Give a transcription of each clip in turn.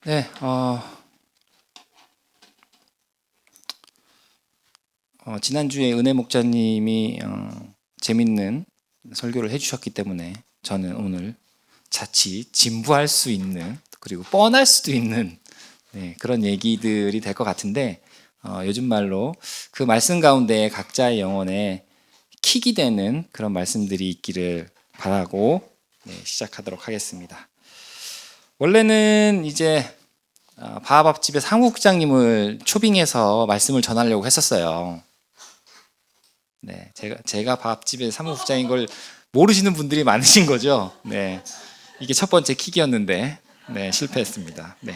네, 지난주에 은혜 목자님이 재밌는 설교를 해주셨기 때문에 저는 오늘 자칫 진부할 수 있는 그리고 뻔할 수도 있는 그런 얘기들이 될 것 같은데 요즘 말로 그 말씀 가운데 각자의 영혼에 킥이 되는 그런 말씀들이 있기를 바라고 시작하도록 하겠습니다. 원래는 이제 바하밥집의 사무국장님을 초빙해서 말씀을 전하려고 했었어요. 네, 제가 밥집의 사무국장인 걸 모르시는 분들이 많으신 거죠. 네, 이게 첫 번째 킥이었는데, 네, 실패했습니다. 네,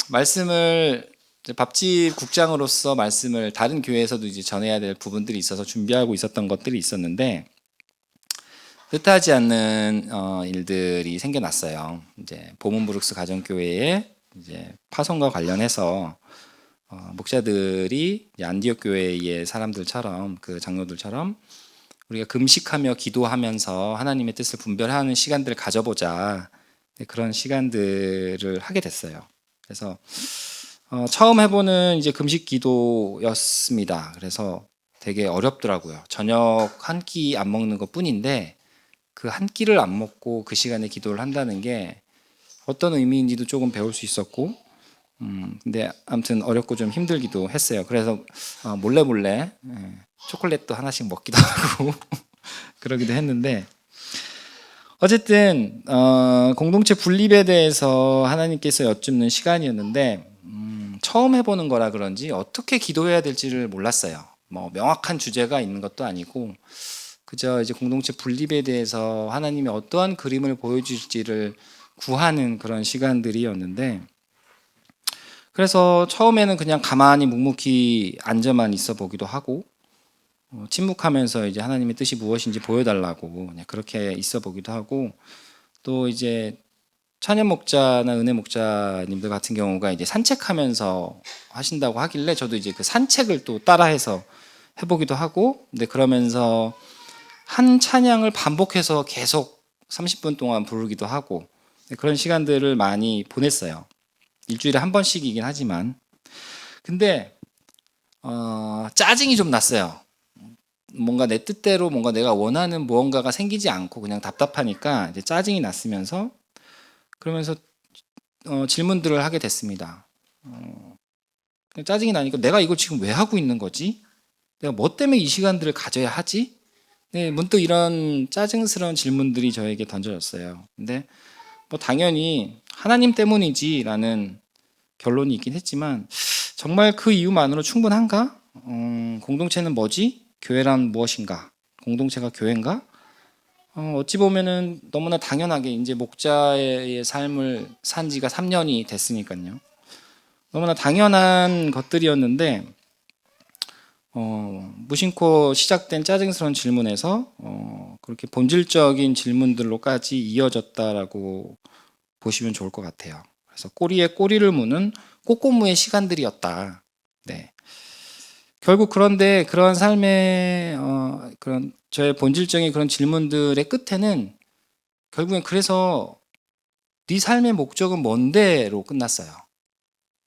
말씀을 이제 밥집 국장으로서 말씀을 다른 교회에서도 이제 전해야 될 부분들이 있어서 준비하고 있었던 것들이 있었는데 뜻하지 않는 일들이 생겨났어요. 이제 보문브룩스 가정교회에 이제 파송과 관련해서 목자들이 안디옥 교회의 사람들처럼 그 장로들처럼 우리가 금식하며 기도하면서 하나님의 뜻을 분별하는 시간들을 가져보자 그런 시간들을 하게 됐어요. 그래서 처음 해보는 이제 금식 기도였습니다. 그래서 되게 어렵더라고요. 저녁 한 끼 안 먹는 것 뿐인데 그 한 끼를 안 먹고 그 시간에 기도를 한다는 게 어떤 의미인지도 조금 배울 수 있었고 근데 아무튼 어렵고 좀 힘들기도 했어요. 그래서 몰래 초콜릿도 하나씩 먹기도 하고 그러기도 했는데 어쨌든 공동체 분립에 대해서 하나님께서 여쭙는 시간이었는데 처음 해보는 거라 그런지 어떻게 기도해야 될지를 몰랐어요. 뭐 명확한 주제가 있는 것도 아니고 그저 이제 공동체 분립에 대해서 하나님이 어떠한 그림을 보여주실지를 구하는 그런 시간들이었는데 그래서 처음에는 그냥 가만히 묵묵히 앉아만 있어 보기도 하고 침묵하면서 이제 하나님의 뜻이 무엇인지 보여달라고 그냥 그렇게 있어 보기도 하고 또 이제 찬현 목자나 은혜 목자님들 같은 경우가 이제 산책하면서 하신다고 하길래 저도 이제 그 산책을 또 따라해서 해보기도 하고 근데 그러면서 한 찬양을 반복해서 계속 30분 동안 부르기도 하고 그런 시간들을 많이 보냈어요. 일주일에 한 번씩이긴 하지만 근데 짜증이 좀 났어요. 뭔가 내 뜻대로 뭔가 내가 원하는 무언가가 생기지 않고 그냥 답답하니까 이제 짜증이 났으면서 그러면서 질문들을 하게 됐습니다. 짜증이 나니까 내가 이걸 지금 왜 하고 있는 거지? 내가 뭐 때문에 이 시간들을 가져야 하지? 네, 문득 이런 짜증스러운 질문들이 저에게 던져졌어요. 근데 뭐 당연히 하나님 때문이지라는 결론이 있긴 했지만 정말 그 이유만으로 충분한가? 공동체는 뭐지? 교회란 무엇인가? 공동체가 교회인가? 어찌 보면은 너무나 당연하게 이제 목자의 삶을 산 지가 3년이 됐으니까요. 너무나 당연한 것들이었는데 무심코 시작된 짜증스러운 질문에서 그렇게 본질적인 질문들로까지 이어졌다라고 보시면 좋을 것 같아요. 그래서 꼬리에 꼬리를 무는 꼬꼬무의 시간들이었다. 네. 결국 그런데 그러한 삶의 그런 저의 본질적인 그런 질문들의 끝에는 결국엔 그래서 네 삶의 목적은 뭔데로 끝났어요.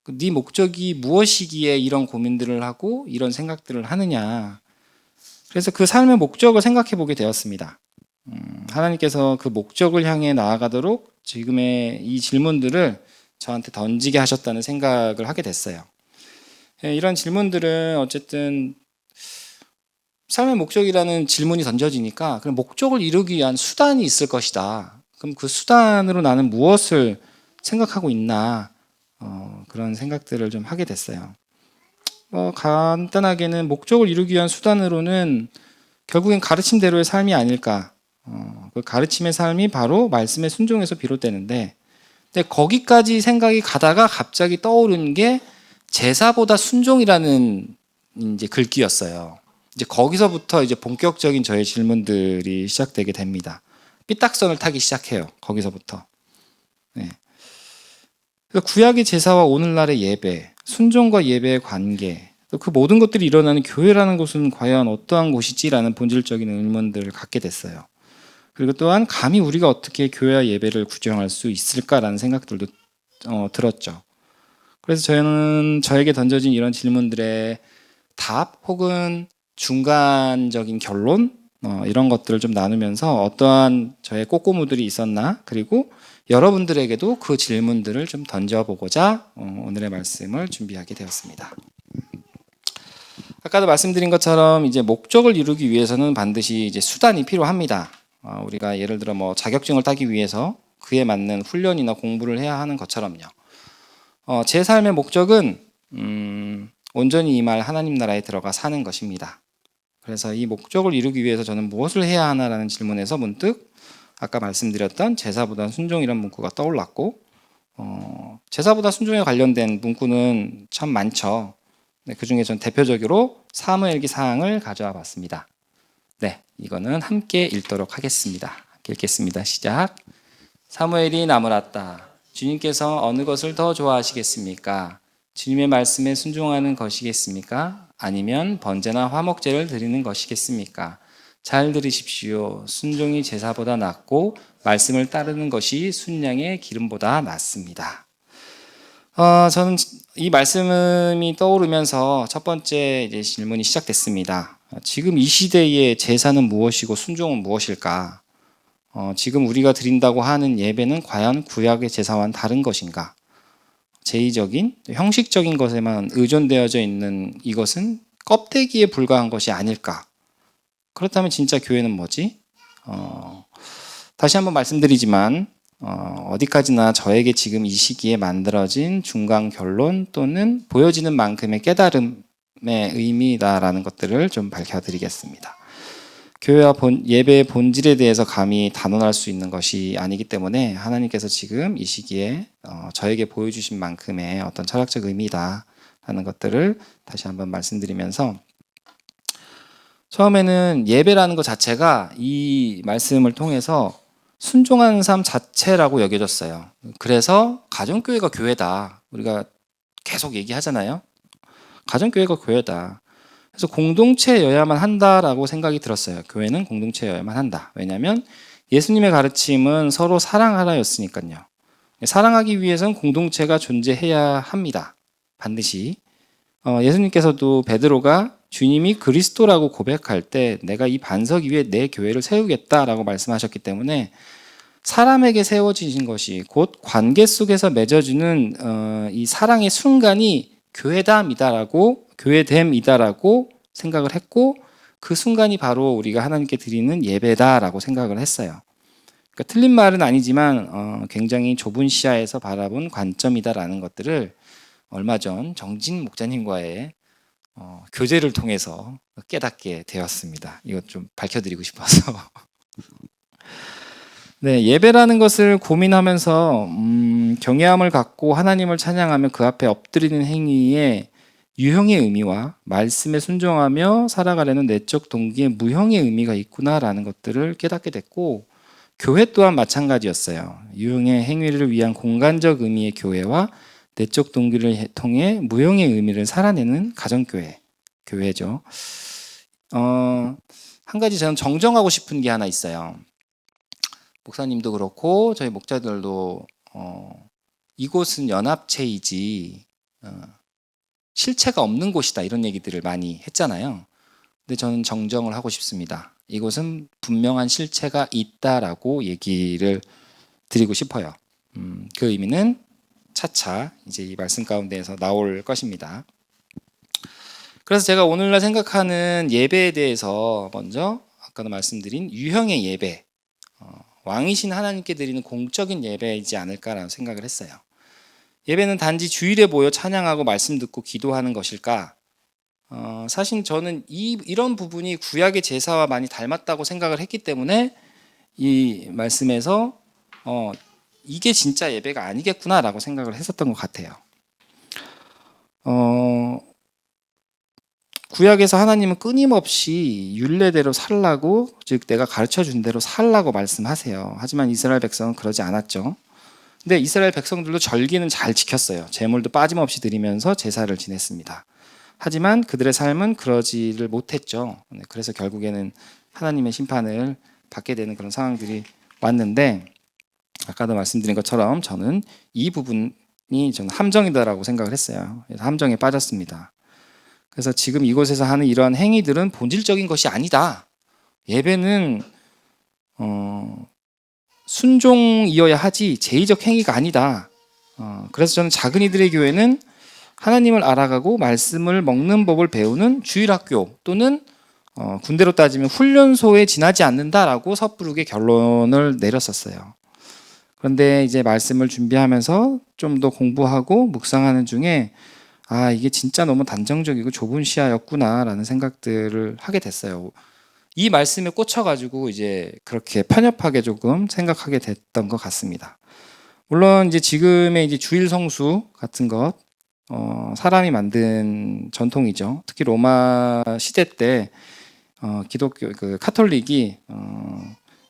네 목적이 무엇이기에 이런 고민들을 하고 이런 생각들을 하느냐. 그래서 그 삶의 목적을 생각해 보게 되었습니다. 하나님께서 그 목적을 향해 나아가도록 지금의 이 질문들을 저한테 던지게 하셨다는 생각을 하게 됐어요. 이런 질문들은 어쨌든 삶의 목적이라는 질문이 던져지니까 그럼 목적을 이루기 위한 수단이 있을 것이다. 그럼 그 수단으로 나는 무엇을 생각하고 있나 그런 생각들을 좀 하게 됐어요. 간단하게는 목적을 이루기 위한 수단으로는 결국엔 가르침대로의 삶이 아닐까. 그 가르침의 삶이 바로 말씀의 순종에서 비롯되는데 근데 거기까지 생각이 가다가 갑자기 떠오른 게 제사보다 순종이라는 이제 글귀였어요. 이제 거기서부터 이제 본격적인 저의 질문들이 시작되게 됩니다. 삐딱선을 타기 시작해요. 거기서부터. 네. 구약의 제사와 오늘날의 예배, 순종과 예배의 관계, 또 그 모든 것들이 일어나는 교회라는 곳은 과연 어떠한 곳이지라는 본질적인 의문들을 갖게 됐어요. 그리고 또한 감히 우리가 어떻게 교회와 예배를 구정할 수 있을까라는 생각들도 들었죠. 그래서 저는 저에게 던져진 이런 질문들의 답 혹은 중간적인 결론 이런 것들을 좀 나누면서 어떠한 저의 꼬꼬무들이 있었나, 그리고 여러분들에게도 그 질문들을 좀 던져보고자 오늘의 말씀을 준비하게 되었습니다. 아까도 말씀드린 것처럼 이제 목적을 이루기 위해서는 반드시 이제 수단이 필요합니다. 우리가 예를 들어 뭐 자격증을 따기 위해서 그에 맞는 훈련이나 공부를 해야 하는 것처럼요. 제 삶의 목적은 온전히 이 말 하나님 나라에 들어가 사는 것입니다. 그래서 이 목적을 이루기 위해서 저는 무엇을 해야 하나라는 질문에서 문득 아까 말씀드렸던 제사보다 순종이라는 문구가 떠올랐고, 제사보다 순종에 관련된 문구는 참 많죠. 네, 그 중에 전 대표적으로 사무엘기 4장을 가져와 봤습니다. 네, 이거는 함께 읽도록 하겠습니다. 함께 읽겠습니다. 시작. 사무엘이 나무랐다. 주님께서 어느 것을 더 좋아하시겠습니까? 주님의 말씀에 순종하는 것이겠습니까? 아니면 번제나 화목제를 드리는 것이겠습니까? 잘 들으십시오. 순종이 제사보다 낫고 말씀을 따르는 것이 순양의 기름보다 낫습니다. 저는 이 말씀이 떠오르면서 첫 번째 이제 질문이 시작됐습니다. 지금 이 시대의 제사는 무엇이고 순종은 무엇일까? 지금 우리가 드린다고 하는 예배는 과연 구약의 제사와는 다른 것인가? 제의적인, 형식적인 것에만 의존되어져 있는 이것은 껍데기에 불과한 것이 아닐까? 그렇다면 진짜 교회는 뭐지? 다시 한번 말씀드리지만 어디까지나 저에게 지금 이 시기에 만들어진 중간 결론 또는 보여지는 만큼의 깨달음의 의미다라는 것들을 좀 밝혀드리겠습니다. 교회와 예배의 본질에 대해서 감히 단언할 수 있는 것이 아니기 때문에 하나님께서 지금 이 시기에 저에게 보여주신 만큼의 어떤 철학적 의미다라는 것들을 다시 한번 말씀드리면서, 처음에는 예배라는 것 자체가 이 말씀을 통해서 순종하는 삶 자체라고 여겨졌어요. 그래서 가정교회가 교회다. 우리가 계속 얘기하잖아요. 가정교회가 교회다. 그래서 공동체여야만 한다라고 생각이 들었어요. 교회는 공동체여야만 한다. 왜냐하면 예수님의 가르침은 서로 사랑하라였으니까요. 사랑하기 위해서는 공동체가 존재해야 합니다. 반드시. 예수님께서도 베드로가 주님이 그리스도라고 고백할 때 내가 이 반석 위에 내 교회를 세우겠다라고 말씀하셨기 때문에 사람에게 세워지신 것이 곧 관계 속에서 맺어주는 이 사랑의 순간이 교회됨이다라고 생각을 했고, 그 순간이 바로 우리가 하나님께 드리는 예배다라고 생각을 했어요. 그러니까 틀린 말은 아니지만 굉장히 좁은 시야에서 바라본 관점이다라는 것들을 얼마 전 정진 목자님과의 교제를 통해서 깨닫게 되었습니다. 이것 좀 밝혀드리고 싶어서. 네, 예배라는 것을 고민하면서 경외함을 갖고 하나님을 찬양하며 그 앞에 엎드리는 행위에 유형의 의미와 말씀에 순종하며 살아가려는 내적 동기의 무형의 의미가 있구나라는 것들을 깨닫게 됐고, 교회 또한 마찬가지였어요. 유형의 행위를 위한 공간적 의미의 교회와 내적 동기를 통해 무형의 의미를 살아내는 교회죠. 한 가지 저는 정정하고 싶은 게 하나 있어요. 목사님도 그렇고 저희 목자들도 이곳은 연합체이지 실체가 없는 곳이다 이런 얘기들을 많이 했잖아요. 근데 저는 정정을 하고 싶습니다. 이곳은 분명한 실체가 있다라고 얘기를 드리고 싶어요. 그 의미는 차차 이제 이 말씀 가운데에서 나올 것입니다. 그래서 제가 오늘날 생각하는 예배에 대해서 먼저 아까도 말씀드린 유형의 예배, 왕이신 하나님께 드리는 공적인 예배이지 않을까라는 생각을 했어요. 예배는 단지 주일에 모여 찬양하고 말씀 듣고 기도하는 것일까? 사실 저는 이런 부분이 구약의 제사와 많이 닮았다고 생각을 했기 때문에 이 말씀에서 이게 진짜 예배가 아니겠구나라고 생각을 했었던 것 같아요. 구약에서 하나님은 끊임없이 율례대로 살라고, 즉 내가 가르쳐준 대로 살라고 말씀하세요. 하지만 이스라엘 백성은 그러지 않았죠. 근데 이스라엘 백성들도 절기는 잘 지켰어요. 제물도 빠짐없이 드리면서 제사를 지냈습니다. 하지만 그들의 삶은 그러지를 못했죠. 그래서 결국에는 하나님의 심판을 받게 되는 그런 상황들이 왔는데, 아까도 말씀드린 것처럼 저는 이 부분이 저는 함정이다라고 생각을 했어요. 그래서 함정에 빠졌습니다. 그래서 지금 이곳에서 하는 이러한 행위들은 본질적인 것이 아니다. 예배는 순종이어야 하지 제의적 행위가 아니다. 그래서 저는 작은 이들의 교회는 하나님을 알아가고 말씀을 먹는 법을 배우는 주일학교 또는 군대로 따지면 훈련소에 지나지 않는다라고 섣부르게 결론을 내렸었어요. 그런데 이제 말씀을 준비하면서 좀 더 공부하고 묵상하는 중에 이게 진짜 너무 단정적이고 좁은 시야였구나라는 생각들을 하게 됐어요. 이 말씀에 꽂혀가지고 이제 그렇게 편협하게 조금 생각하게 됐던 것 같습니다. 물론 이제 지금의 이제 주일 성수 같은 것, 사람이 만든 전통이죠. 특히 로마 시대 때 기독교 그 카톨릭이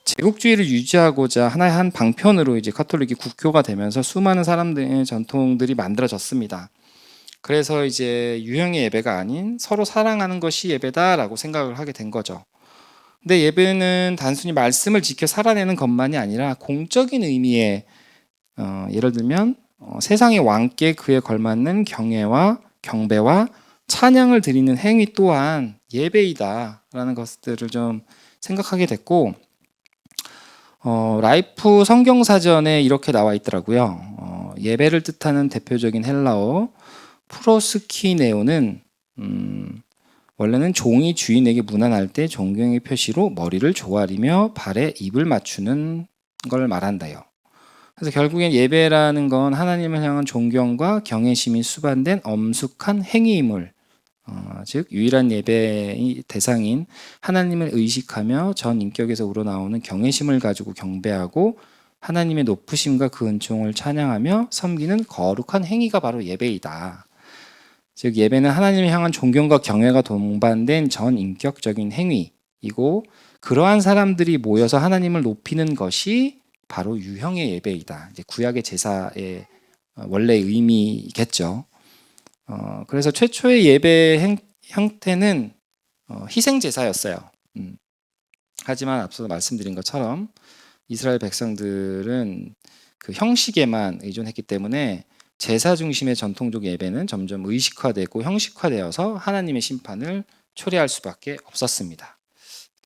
제국주의를 유지하고자 하나의 한 방편으로 이제 카톨릭이 국교가 되면서 수많은 사람들의 전통들이 만들어졌습니다. 그래서 이제 유형의 예배가 아닌 서로 사랑하는 것이 예배다라고 생각을 하게 된 거죠. 근데 예배는 단순히 말씀을 지켜 살아내는 것만이 아니라 공적인 의미의 예를 들면 세상의 왕께 그에 걸맞는 경애와 경배와 찬양을 드리는 행위 또한 예배이다라는 것들을 좀 생각하게 됐고, 라이프 성경사전에 이렇게 나와 있더라고요. 예배를 뜻하는 대표적인 헬라어 프로스키네오는 원래는 종이 주인에게 문안할 때 존경의 표시로 머리를 조아리며 발에 입을 맞추는 걸 말한다요. 그래서 결국엔 예배라는 건 하나님을 향한 존경과 경외심이 수반된 엄숙한 행위임을, 즉 유일한 예배의 대상인 하나님을 의식하며 전 인격에서 우러나오는 경외심을 가지고 경배하고 하나님의 높으심과 그 은총을 찬양하며 섬기는 거룩한 행위가 바로 예배이다. 즉 예배는 하나님을 향한 존경과 경외가 동반된 전 인격적인 행위이고, 그러한 사람들이 모여서 하나님을 높이는 것이 바로 유형의 예배이다. 이제 구약의 제사의 원래 의미겠죠. 그래서 최초의 예배 형태는 희생 제사였어요. 하지만 앞서 말씀드린 것처럼 이스라엘 백성들은 그 형식에만 의존했기 때문에 제사 중심의 전통적 예배는 점점 의식화되고 형식화되어서 하나님의 심판을 초래할 수밖에 없었습니다.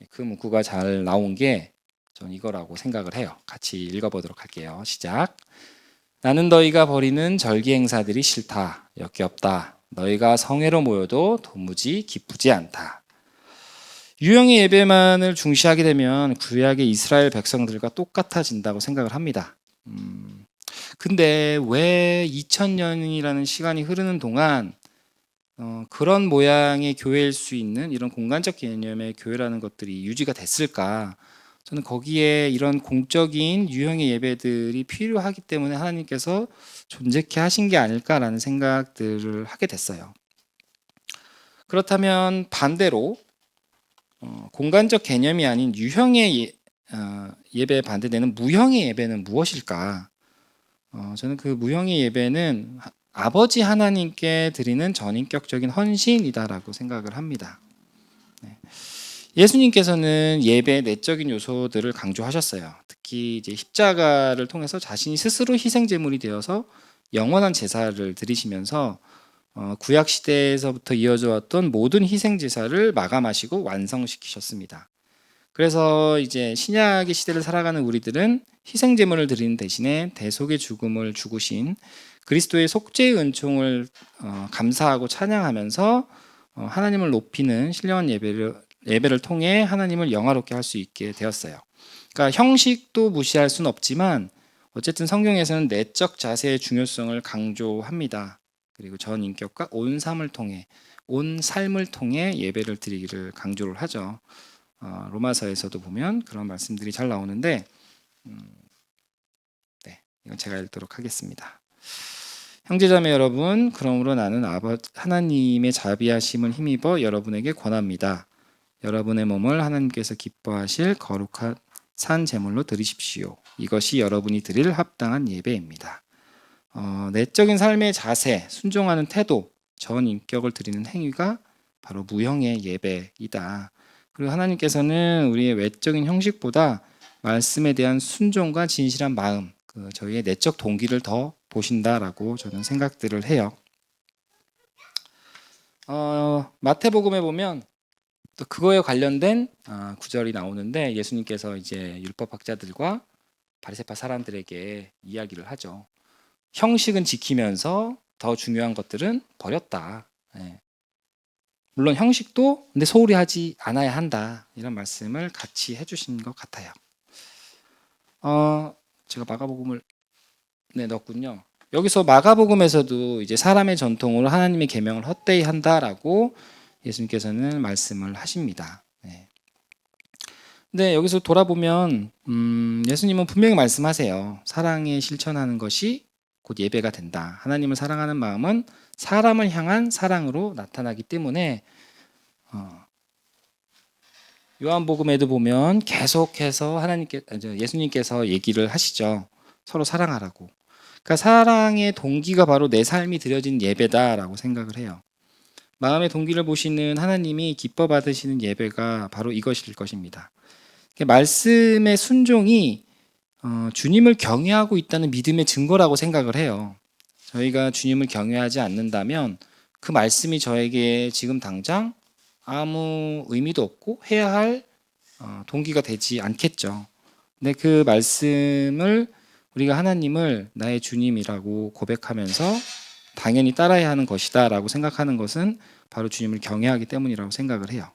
그 문구가 잘 나온 게 전 이거라고 생각을 해요. 같이 읽어보도록 할게요. 시작. 나는 너희가 벌이는 절기 행사들이 싫다. 역겹다. 너희가 성회로 모여도 도무지 기쁘지 않다. 유형의 예배만을 중시하게 되면 구약의 이스라엘 백성들과 똑같아진다고 생각을 합니다. 근데 왜 2000년이라는 시간이 흐르는 동안 그런 모양의 교회일 수 있는 이런 공간적 개념의 교회라는 것들이 유지가 됐을까? 저는 거기에 이런 공적인 유형의 예배들이 필요하기 때문에 하나님께서 존재케 하신 게 아닐까라는 생각들을 하게 됐어요. 그렇다면 반대로 공간적 개념이 아닌 유형의 예배에 반대되는 무형의 예배는 무엇일까? 저는 그 무형의 예배는 아버지 하나님께 드리는 전인격적인 헌신이다라고 생각을 합니다. 예수님께서는 예배의 내적인 요소들을 강조하셨어요. 특히 이제 십자가를 통해서 자신이 스스로 희생 제물이 되어서 영원한 제사를 드리시면서 구약 시대에서부터 이어져 왔던 모든 희생 제사를 마감하시고 완성시키셨습니다. 그래서 이제 신약의 시대를 살아가는 우리들은 희생 제물을 드리는 대신에 대속의 죽음을 죽으신 그리스도의 속죄의 은총을 감사하고 찬양하면서 하나님을 높이는 신령한 예배를 통해 하나님을 영화롭게 할 수 있게 되었어요. 그러니까 형식도 무시할 수는 없지만 어쨌든 성경에서는 내적 자세의 중요성을 강조합니다. 그리고 전 인격과 온 삶을 통해 예배를 드리기를 강조를 하죠. 로마서에서도 보면 그런 말씀들이 잘 나오는데, 이건 제가 읽도록 하겠습니다. 형제자매 여러분, 그러므로 나는 하나님의 자비하심을 힘입어 여러분에게 권합니다. 여러분의 몸을 하나님께서 기뻐하실 거룩한 산 제물로 드리십시오. 이것이 여러분이 드릴 합당한 예배입니다. 내적인 삶의 자세, 순종하는 태도, 전 인격을 드리는 행위가 바로 무형의 예배이다. 그리고 하나님께서는 우리의 외적인 형식보다 말씀에 대한 순종과 진실한 마음, 저희의 내적 동기를 더 보신다라고 저는 생각들을 해요. 마태복음에 보면 또 그거에 관련된 구절이 나오는데 예수님께서 이제 율법학자들과 바리새파 사람들에게 이야기를 하죠. 형식은 지키면서 더 중요한 것들은 버렸다. 예. 물론 형식도 근데 소홀히 하지 않아야 한다. 이런 말씀을 같이 해주신 것 같아요. 제가 마가복음을 넣었군요. 여기서 마가복음에서도 이제 사람의 전통으로 하나님의 계명을 헛되이 한다라고 예수님께서는 말씀을 하십니다. 네. 근데 여기서 돌아보면 예수님은 분명히 말씀하세요. 사랑에 실천하는 것이 곧 예배가 된다. 하나님을 사랑하는 마음은 사람을 향한 사랑으로 나타나기 때문에 요한복음에도 보면 계속해서 예수님께서 얘기를 하시죠. 서로 사랑하라고. 그러니까 사랑의 동기가 바로 내 삶이 드려진 예배다라고 생각을 해요. 마음의 동기를 보시는 하나님이 기뻐 받으시는 예배가 바로 이것일 것입니다. 말씀의 순종이 주님을 경외하고 있다는 믿음의 증거라고 생각을 해요. 저희가 주님을 경외하지 않는다면 그 말씀이 저에게 지금 당장 아무 의미도 없고 해야 할 동기가 되지 않겠죠. 근데 그 말씀을 우리가 하나님을 나의 주님이라고 고백하면서 당연히 따라야 하는 것이다 라고 생각하는 것은 바로 주님을 경외하기 때문이라고 생각을 해요.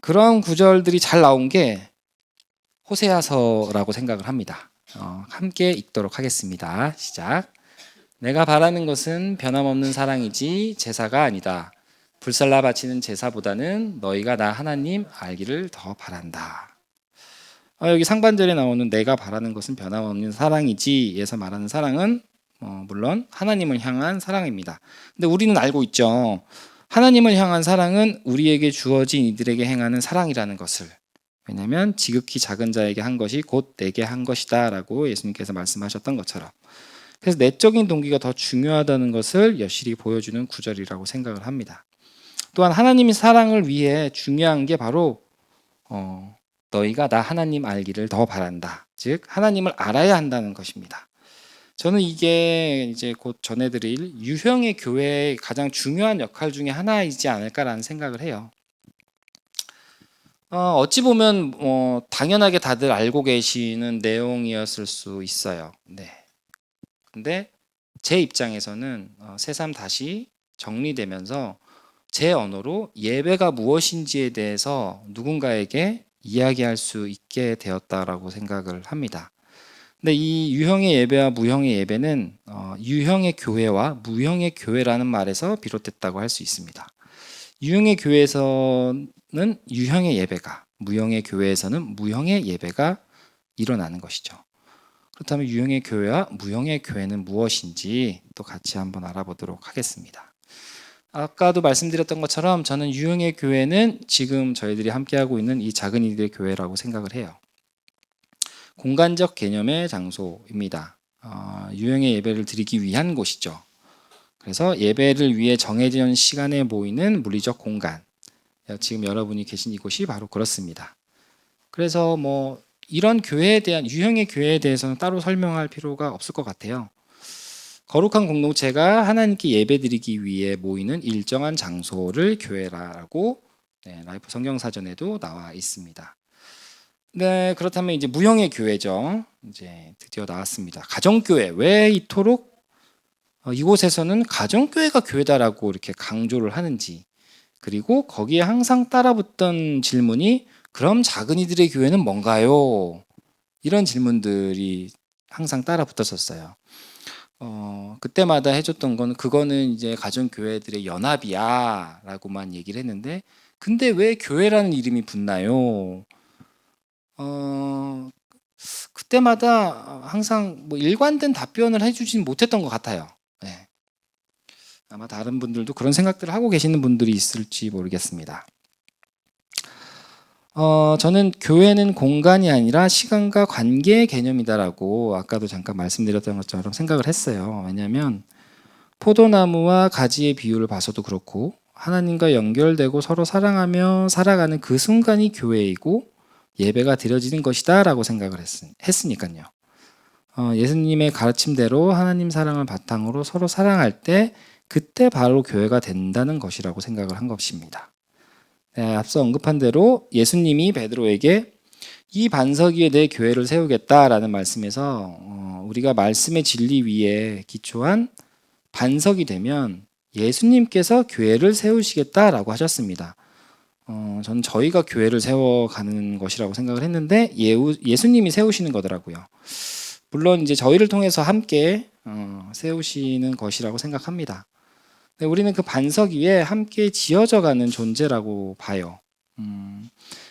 그런 구절들이 잘 나온 게 호세아서라고 생각을 합니다. 함께 읽도록 하겠습니다. 시작. 내가 바라는 것은 변함없는 사랑이지 제사가 아니다. 불살라 바치는 제사보다는 너희가 나 하나님 알기를 더 바란다. 여기 상반절에 나오는 내가 바라는 것은 변함없는 사랑이지에서 말하는 사랑은 물론 하나님을 향한 사랑입니다. 근데 우리는 알고 있죠. 하나님을 향한 사랑은 우리에게 주어진 이들에게 행하는 사랑이라는 것을. 왜냐하면 지극히 작은 자에게 한 것이 곧 내게 한 것이다 라고 예수님께서 말씀하셨던 것처럼. 그래서 내적인 동기가 더 중요하다는 것을 여실히 보여주는 구절이라고 생각을 합니다. 또한 하나님의 사랑을 위해 중요한 게 바로 너희가 나 하나님 알기를 더 바란다. 즉 하나님을 알아야 한다는 것입니다. 저는 이게 이제 곧 전해드릴 유형의 교회의 가장 중요한 역할 중에 하나이지 않을까라는 생각을 해요. 어찌 보면 당연하게 다들 알고 계시는 내용이었을 수 있어요. 네. 근데 제 입장에서는 새삼 다시 정리되면서 제 언어로 예배가 무엇인지에 대해서 누군가에게 이야기할 수 있게 되었다라고 생각을 합니다. 근데 이 유형의 예배와 무형의 예배는 유형의 교회와 무형의 교회라는 말에서 비롯됐다고 할 수 있습니다. 유형의 교회에서는 유형의 예배가, 무형의 교회에서는 무형의 예배가 일어나는 것이죠. 그렇다면 유형의 교회와 무형의 교회는 무엇인지 또 같이 한번 알아보도록 하겠습니다. 아까도 말씀드렸던 것처럼 저는 유형의 교회는 지금 저희들이 함께하고 있는 이 작은 이들의 교회라고 생각을 해요. 공간적 개념의 장소입니다. 유형의 예배를 드리기 위한 곳이죠. 그래서 예배를 위해 정해진 시간에 모이는 물리적 공간. 지금 여러분이 계신 이곳이 바로 그렇습니다. 그래서 이런 교회에 대한 유형의 교회에 대해서는 따로 설명할 필요가 없을 것 같아요. 거룩한 공동체가 하나님께 예배드리기 위해 모이는 일정한 장소를 교회라고 라이프 성경사전에도 나와 있습니다. 네, 그렇다면 이제 무형의 교회죠. 이제 드디어 나왔습니다. 가정교회. 왜 이토록 이곳에서는 가정교회가 교회다라고 이렇게 강조를 하는지, 그리고 거기에 항상 따라붙던 질문이 그럼 작은 이들의 교회는 뭔가요? 이런 질문들이 항상 따라붙었었어요. 그때마다 해줬던 건 그거는 이제 가정교회들의 연합이야 라고만 얘기를 했는데, 근데 왜 교회라는 이름이 붙나요? 그때마다 항상 일관된 답변을 해주진 못했던 것 같아요. 네. 아마 다른 분들도 그런 생각들을 하고 계시는 분들이 있을지 모르겠습니다. 저는 교회는 공간이 아니라 시간과 관계의 개념이다라고 아까도 잠깐 말씀드렸던 것처럼 생각을 했어요. 왜냐하면 포도나무와 가지의 비유를 봐서도 그렇고 하나님과 연결되고 서로 사랑하며 살아가는 그 순간이 교회이고 예배가 드려지는 것이다라고 생각을 했으니까요. 예수님의 가르침대로 하나님 사랑을 바탕으로 서로 사랑할 때 그때 바로 교회가 된다는 것이라고 생각을 한 것입니다. 네, 앞서 언급한 대로 예수님이 베드로에게 이 반석 위에 내 교회를 세우겠다라는 말씀에서 우리가 말씀의 진리 위에 기초한 반석이 되면 예수님께서 교회를 세우시겠다라고 하셨습니다. 저는 저희가 교회를 세워가는 것이라고 생각을 했는데 예수님이 세우시는 거더라고요. 물론 이제 저희를 통해서 함께 세우시는 것이라고 생각합니다. 우리는 그 반석 위에 함께 지어져가는 존재라고 봐요.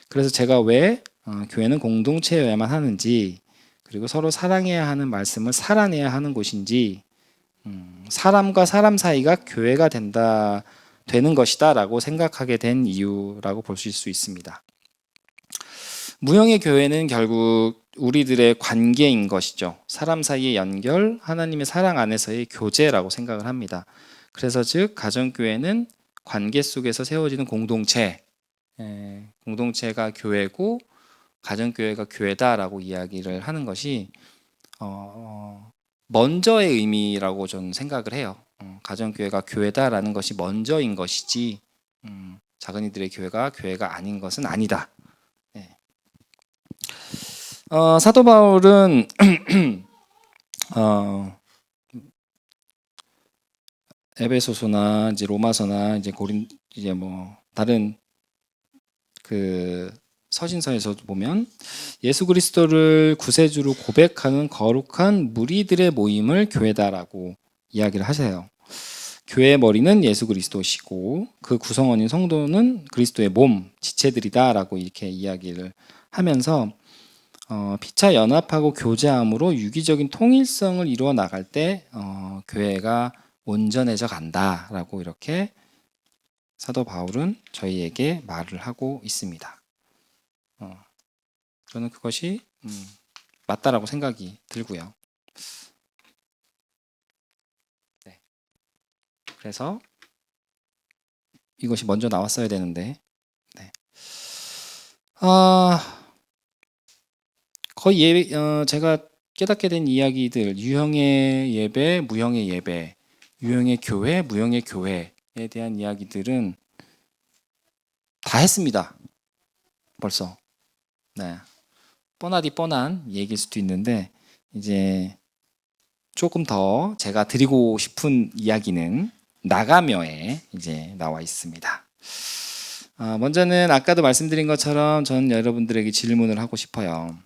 그래서 제가 왜 교회는 공동체여야만 하는지, 그리고 서로 사랑해야 하는 말씀을 살아내야 하는 곳인지, 사람과 사람 사이가 교회가 되는 것이다라고 생각하게 된 이유라고 볼 수 있습니다. 무형의 교회는 결국 우리들의 관계인 것이죠. 사람 사이의 연결, 하나님의 사랑 안에서의 교제라고 생각을 합니다. 그래서 즉 가정교회는 관계 속에서 세워지는 공동체가 교회고 가정교회가 교회다라고 이야기를 하는 것이 먼저의 의미라고 저는 생각을 해요. 가정교회가 교회다라는 것이 먼저인 것이지 작은이들의 교회가 아닌 것은 아니다. 사도 바울은 에베소서나 이제 로마서나 이제 다른 그 서신서에서도 보면 예수 그리스도를 구세주로 고백하는 거룩한 무리들의 모임을 교회다라고 이야기를 하세요. 교회의 머리는 예수 그리스도시고 그 구성원인 성도는 그리스도의 몸, 지체들이다라고 이렇게 이야기를 하면서 피차 연합하고 교제함으로 유기적인 통일성을 이루어 나갈 때 교회가 온전해져 간다라고 이렇게 사도 바울은 저희에게 말을 하고 있습니다. 저는 그것이 맞다라고 생각이 들고요. 네. 그래서 이것이 먼저 나왔어야 되는데, 네. 거의 제가 깨닫게 된 이야기들, 유형의 예배, 무형의 예배, 유형의 교회, 무형의 교회에 대한 이야기들은 다 했습니다. 벌써. 네. 뻔하디 뻔한 얘기일 수도 있는데 이제 조금 더 제가 드리고 싶은 이야기는 나가며에 이제 나와 있습니다. 먼저는 아까도 말씀드린 것처럼 저는 여러분들에게 질문을 하고 싶어요.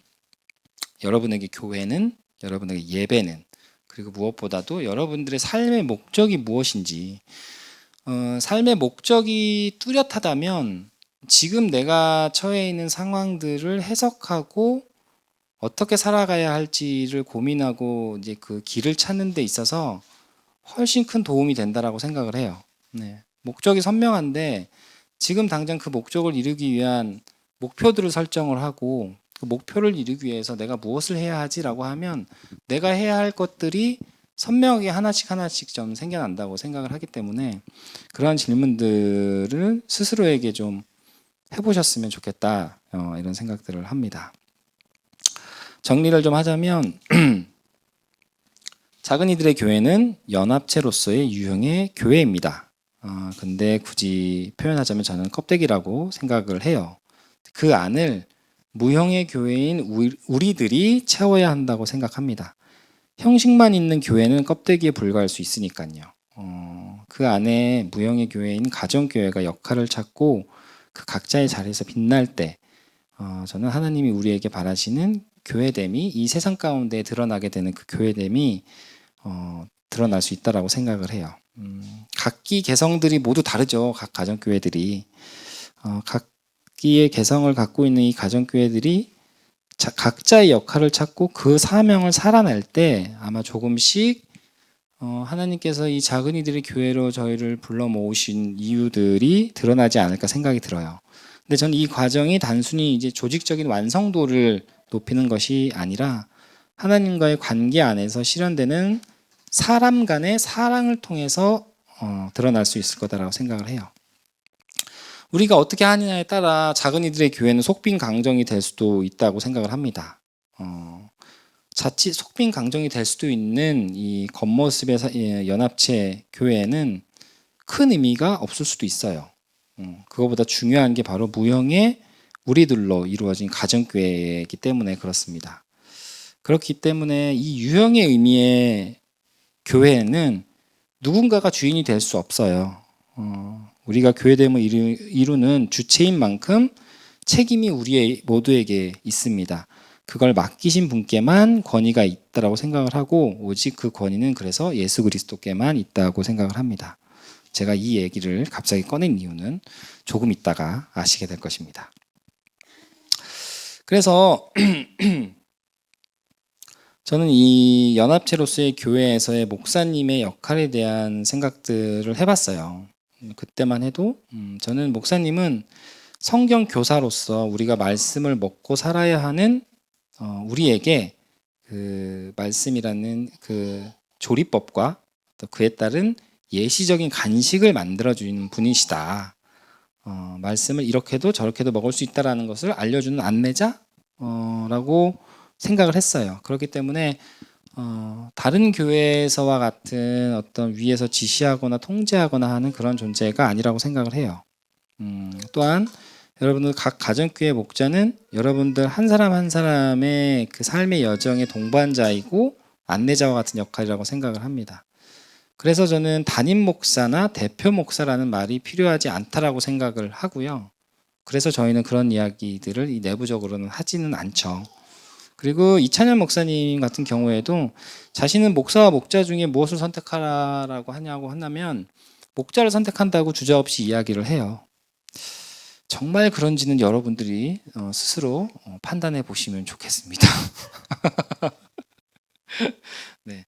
여러분에게 교회는, 여러분에게 예배는, 그리고 무엇보다도 여러분들의 삶의 목적이 무엇인지, 삶의 목적이 뚜렷하다면 지금 내가 처해 있는 상황들을 해석하고 어떻게 살아가야 할지를 고민하고 이제 그 길을 찾는 데 있어서 훨씬 큰 도움이 된다라고 생각을 해요. 네. 목적이 선명한데 지금 당장 그 목적을 이루기 위한 목표들을 설정을 하고 그 목표를 이루기 위해서 내가 무엇을 해야 하지라고 하면 내가 해야 할 것들이 선명하게 하나씩 좀 생겨난다고 생각을 하기 때문에 그러한 질문들을 스스로에게 좀 해보셨으면 좋겠다 이런 생각들을 합니다. 정리를 좀 하자면 작은이들의 교회는 연합체로서의 유형의 교회입니다. 근데 굳이 표현하자면 저는 껍데기라고 생각을 해요. 그 안을 무형의 교회인 우리들이 채워야 한다고 생각합니다. 형식만 있는 교회는 껍데기에 불과할 수 있으니까요. 그 안에 무형의 교회인 가정교회가 역할을 찾고 그 각자의 자리에서 빛날 때 저는 하나님이 우리에게 바라시는 교회됨이 이 세상 가운데 드러나게 되는 그 교회됨이 드러날 수 있다라고 생각을 해요. 각기 개성들이 모두 다르죠. 각 가정교회들이 각기의 개성을 갖고 있는 이 가정교회들이 각자의 역할을 찾고 그 사명을 살아낼 때 아마 조금씩 하나님께서 이 작은이들의 교회로 저희를 불러 모으신 이유들이 드러나지 않을까 생각이 들어요. 근데 저는 이 과정이 단순히 이제 조직적인 완성도를 높이는 것이 아니라 하나님과의 관계 안에서 실현되는 사람 간의 사랑을 통해서 드러날 수 있을 거다라고 생각을 해요. 우리가 어떻게 하느냐에 따라 작은 이들의 교회는 속빈 강정이 될 수도 있다고 생각을 합니다. 자칫 속빈 강정이 될 수도 있는 이 겉모습의 연합체 교회에는 큰 의미가 없을 수도 있어요. 그거보다 중요한 게 바로 무형의 우리들로 이루어진 가정교회이기 때문에 그렇습니다. 그렇기 때문에 이 유형의 의미의 교회는 누군가가 주인이 될 수 없어요. 우리가 교회됨을 이루는 주체인 만큼 책임이 우리 모두에게 있습니다. 그걸 맡기신 분께만 권위가 있다라고 생각을 하고 오직 그 권위는 그래서 예수 그리스도께만 있다고 생각을 합니다. 제가 이 얘기를 갑자기 꺼낸 이유는 조금 있다가 아시게 될 것입니다. 그래서 저는 이 연합체로서의 교회에서의 목사님의 역할에 대한 생각들을 해봤어요. 그때만 해도 저는 목사님은 성경 교사로서 우리가 말씀을 먹고 살아야 하는 우리에게 그 말씀이라는 그 조리법과 또 그에 따른 예시적인 간식을 만들어주는 분이시다. 말씀을 이렇게도 저렇게도 먹을 수 있다라는 것을 알려주는 안내자라고 생각을 했어요. 그렇기 때문에 다른 교회에서와 같은 어떤 위에서 지시하거나 통제하거나 하는 그런 존재가 아니라고 생각을 해요. 또한 여러분들 각 가정교회 목자는 여러분들 한 사람 한 사람의 그 삶의 여정의 동반자이고 안내자와 같은 역할이라고 생각을 합니다. 그래서 저는 담임 목사나 대표 목사라는 말이 필요하지 않다라고 생각을 하고요. 그래서 저희는 그런 이야기들을 내부적으로는 하지는 않죠. 그리고 이찬현 목사님 같은 경우에도 자신은 목사와 목자 중에 무엇을 선택하라고 하냐고 한다면 목자를 선택한다고 주저없이 이야기를 해요. 정말 그런지는 여러분들이 스스로 판단해 보시면 좋겠습니다. 네.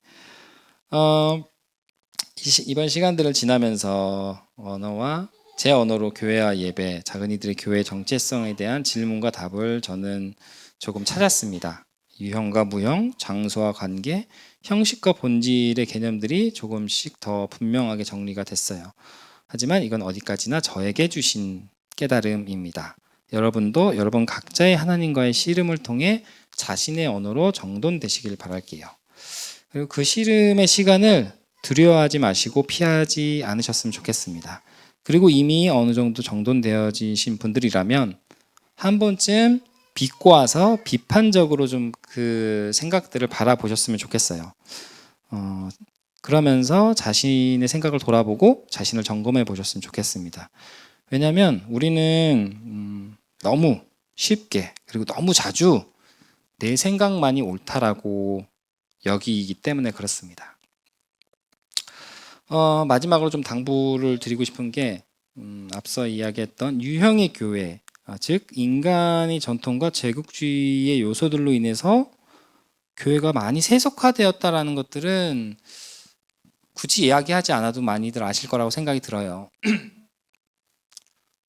이번 시간들을 지나면서 언어와 제 언어로 교회와 예배, 작은 이들의 교회의 정체성에 대한 질문과 답을 저는 조금 찾았습니다. 유형과 무형, 장소와 관계, 형식과 본질의 개념들이 조금씩 더 분명하게 정리가 됐어요. 하지만 이건 어디까지나 저에게 주신 깨달음입니다. 여러분도 여러분 각자의 하나님과의 씨름을 통해 자신의 언어로 정돈되시길 바랄게요. 그리고 그 씨름의 시간을 두려워하지 마시고 피하지 않으셨으면 좋겠습니다. 그리고 이미 어느 정도 정돈되어지신 분들이라면 한 번쯤 비꼬아서 비판적으로 좀 그 생각들을 바라보셨으면 좋겠어요. 그러면서 자신의 생각을 돌아보고 자신을 점검해 보셨으면 좋겠습니다. 왜냐하면 우리는 너무 쉽게 그리고 너무 자주 내 생각만이 옳다라고 여기기 때문에 그렇습니다. 마지막으로 좀 당부를 드리고 싶은 게 앞서 이야기했던 유형의 교회, 즉 인간의 전통과 제국주의의 요소들로 인해서 교회가 많이 세속화되었다라는 것들은 굳이 이야기하지 않아도 많이들 아실 거라고 생각이 들어요.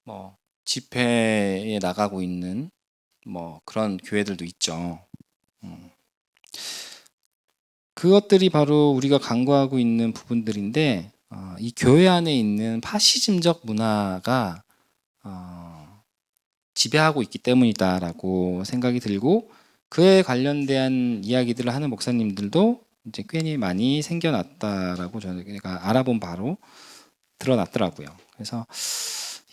뭐 집회에 나가고 있는 뭐 그런 교회들도 있죠. 그것들이 바로 우리가 간구하고 있는 부분들인데 이 교회 안에 있는 파시즘적 문화가 지배하고 있기 때문이다라고 생각이 들고 그에 관련된 이야기들을 하는 목사님들도 이제 꽤 많이 생겨났다라고 저희가 알아본 바로 드러났더라고요. 그래서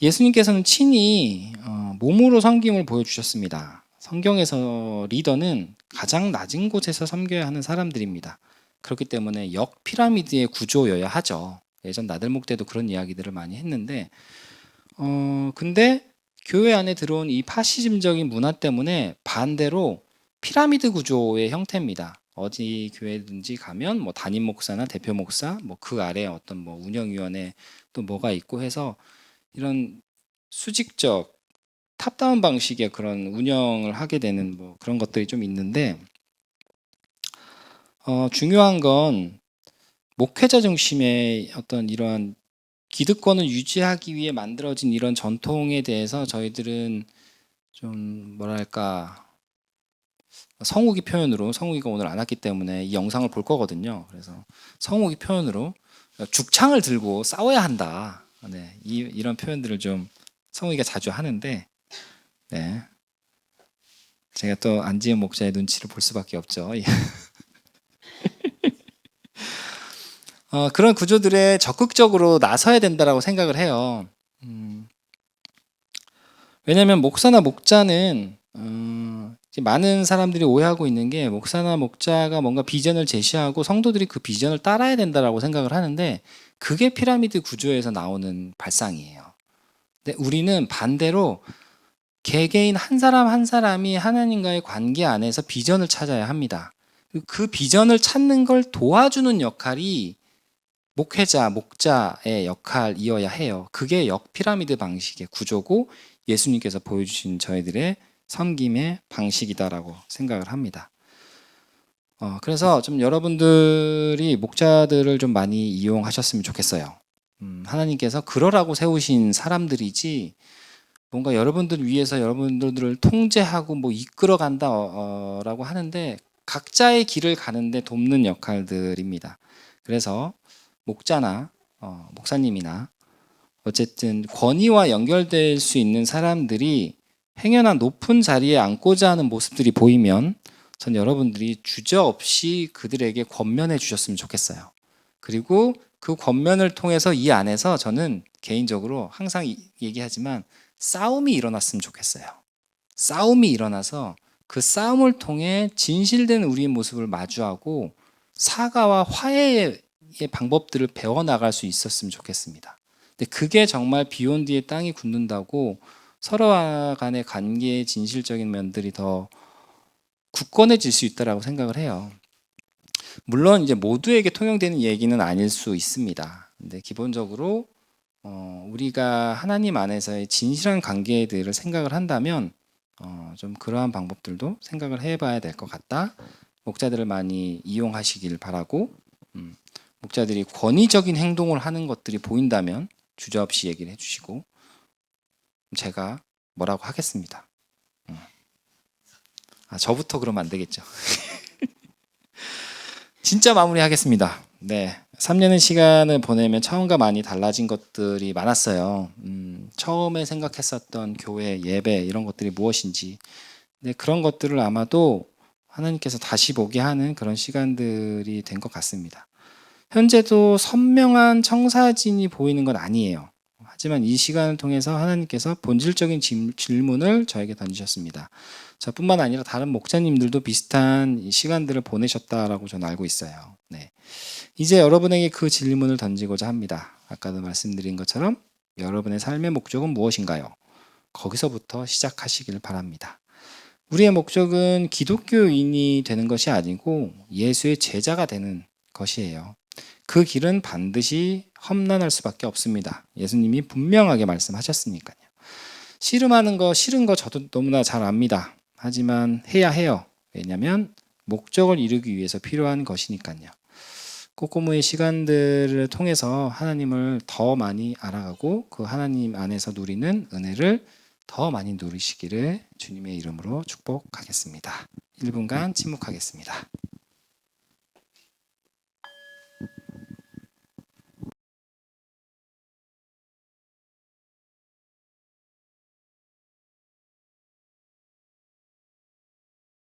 예수님께서는 친히 몸으로 섬김을 보여주셨습니다. 성경에서 리더는 가장 낮은 곳에서 섬겨야 하는 사람들입니다. 그렇기 때문에 역피라미드의 구조여야 하죠. 예전 나들목 때도 그런 이야기들을 많이 했는데 근데 교회 안에 들어온 이 파시즘적인 문화 때문에 반대로 피라미드 구조의 형태입니다. 어디 교회든지 가면 뭐 담임 목사나 대표 목사, 뭐 그 아래 어떤 뭐 운영위원회 또 뭐가 있고 해서 이런 수직적 탑다운 방식의 그런 운영을 하게 되는 뭐 그런 것들이 좀 있는데 중요한 건 목회자 중심의 어떤 이러한 기득권을 유지하기 위해 만들어진 이런 전통에 대해서 저희들은 좀 뭐랄까 성우기 표현으로 성우기가 오늘 안 왔기 때문에 이 영상을 볼 거거든요. 그래서 성우기 표현으로 죽창을 들고 싸워야 한다. 네, 이런 표현들을 좀 성욱이가 자주 하는데, 네. 제가 또 안지은 목사의 눈치를 볼 수밖에 없죠. 그런 구조들에 적극적으로 나서야 된다라고 생각을 해요. 왜냐하면 목사나 목자는 많은 사람들이 오해하고 있는 게, 목사나 목자가 뭔가 비전을 제시하고 성도들이 그 비전을 따라야 된다라고 생각을 하는데, 그게 피라미드 구조에서 나오는 발상이에요. 근데 우리는 반대로 개개인 한 사람 한 사람이 하나님과의 관계 안에서 비전을 찾아야 합니다. 그 비전을 찾는 걸 도와주는 역할이 목회자, 목자의 역할이어야 해요. 그게 역피라미드 방식의 구조고 예수님께서 보여주신 저희들의 섬김의 방식이다라고 생각을 합니다. 그래서 좀 여러분들이 목자들을 좀 많이 이용하셨으면 좋겠어요. 하나님께서 그러라고 세우신 사람들이지, 뭔가 여러분들 위해서 여러분들을 통제하고 뭐 이끌어간다라고 하는데, 각자의 길을 가는데 돕는 역할들입니다. 그래서 목자나 목사님이나 어쨌든 권위와 연결될 수 있는 사람들이 행여나 높은 자리에 앉고자 하는 모습들이 보이면 전 여러분들이 주저없이 그들에게 권면해 주셨으면 좋겠어요. 그리고 그 권면을 통해서 이 안에서 저는 개인적으로 항상 얘기하지만 싸움이 일어났으면 좋겠어요. 싸움이 일어나서 그 싸움을 통해 진실된 우리의 모습을 마주하고 사과와 화해의 방법들을 배워나갈 수 있었으면 좋겠습니다. 근데 그게 정말 비욘드의 땅이 굳는다고 서로 간의 관계의 진실적인 면들이 더 굳건해질 수 있다라고 생각을 해요. 물론 이제 모두에게 통용되는 얘기는 아닐 수 있습니다. 근데 기본적으로 우리가 하나님 안에서의 진실한 관계들을 생각을 한다면 좀 그러한 방법들도 생각을 해봐야 될 것 같다. 목자들을 많이 이용하시길 바라고, 목자들이 권위적인 행동을 하는 것들이 보인다면 주저없이 얘기를 해주시고 제가 뭐라고 하겠습니다. 저부터 그러면 안 되겠죠. 진짜 마무리하겠습니다. 네, 3년의 시간을 보내면 처음과 많이 달라진 것들이 많았어요. 처음에 생각했었던 교회, 예배 이런 것들이 무엇인지, 네, 그런 것들을 아마도 하나님께서 다시 보게 하는 그런 시간들이 된 것 같습니다. 현재도 선명한 청사진이 보이는 건 아니에요. 하지만 이 시간을 통해서 하나님께서 본질적인 질문을 저에게 던지셨습니다. 저뿐만 아니라 다른 목자님들도 비슷한 시간들을 보내셨다라고 저는 알고 있어요. 네. 이제 여러분에게 그 질문을 던지고자 합니다. 아까도 말씀드린 것처럼 여러분의 삶의 목적은 무엇인가요? 거기서부터 시작하시길 바랍니다. 우리의 목적은 기독교인이 되는 것이 아니고 예수의 제자가 되는 것이에요. 그 길은 반드시 험난할 수밖에 없습니다. 예수님이 분명하게 말씀하셨으니까요. 씨름하는 거, 싫은 거 저도 너무나 잘 압니다. 하지만 해야 해요. 왜냐하면 목적을 이루기 위해서 필요한 것이니까요. 꼬꼬무의 시간들을 통해서 하나님을 더 많이 알아가고 그 하나님 안에서 누리는 은혜를 더 많이 누리시기를 주님의 이름으로 축복하겠습니다. 1분간 침묵하겠습니다.